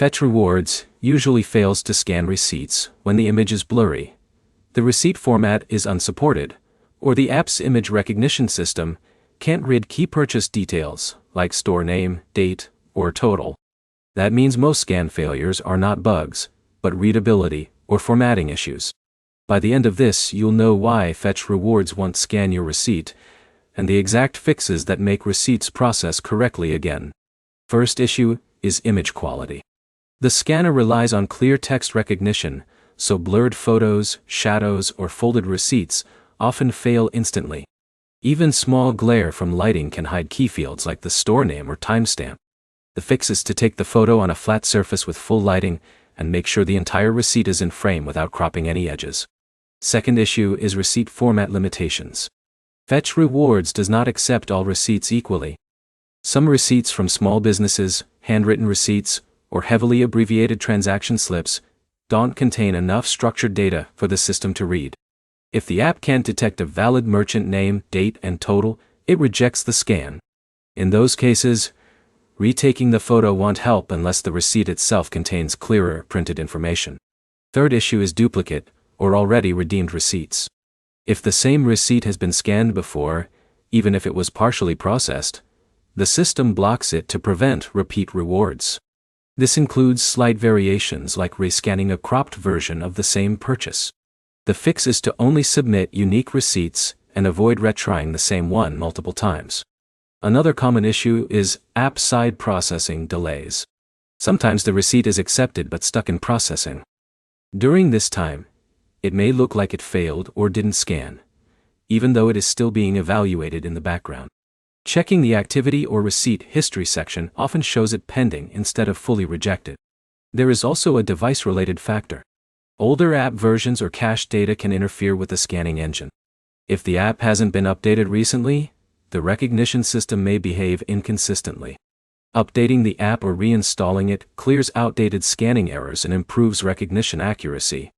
Fetch Rewards usually fails to scan receipts when the image is blurry, the receipt format is unsupported, or the app's image recognition system can't read key purchase details like store name, date, or total. That means most scan failures are not bugs, but readability or formatting issues. By the end of this, you'll know why Fetch Rewards won't scan your receipt, and the exact fixes that make receipts process correctly again. First issue is image quality. The scanner relies on clear text recognition, so blurred photos, shadows, or folded receipts often fail instantly. Even small glare from lighting can hide key fields like the store name or timestamp. The fix is to take the photo on a flat surface with full lighting and make sure the entire receipt is in frame without cropping any edges. Second issue is receipt format limitations. Fetch Rewards does not accept all receipts equally. Some receipts from small businesses, handwritten receipts, or heavily abbreviated transaction slips don't contain enough structured data for the system to read. If the app can't detect a valid merchant name, date, and total, it rejects the scan. In those cases, retaking the photo won't help unless the receipt itself contains clearer printed information. Third issue is duplicate or already redeemed receipts. If the same receipt has been scanned before, even if it was partially processed, the system blocks it to prevent repeat rewards. This includes slight variations like rescanning a cropped version of the same purchase. The fix is to only submit unique receipts and avoid retrying the same one multiple times. Another common issue is app-side processing delays. Sometimes the receipt is accepted but stuck in processing. During this time, it may look like it failed or didn't scan, even though it is still being evaluated in the background. Checking the activity or receipt history section often shows it pending instead of fully rejected. There is also a device-related factor. Older app versions or cached data can interfere with the scanning engine. If the app hasn't been updated recently, the recognition system may behave inconsistently. Updating the app or reinstalling it clears outdated scanning errors and improves recognition accuracy.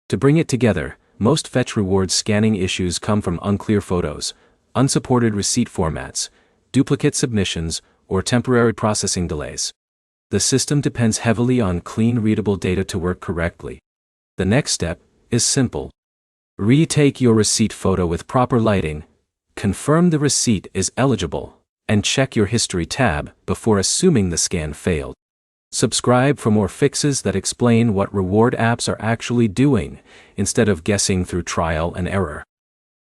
To bring it together, most Fetch Rewards scanning issues come from unclear photos, unsupported receipt formats, duplicate submissions, or temporary processing delays. The system depends heavily on clean readable data to work correctly. The next step is simple. Retake your receipt photo with proper lighting, confirm the receipt is eligible, and check your History tab before assuming the scan failed. Subscribe for more fixes that explain what reward apps are actually doing, instead of guessing through trial and error.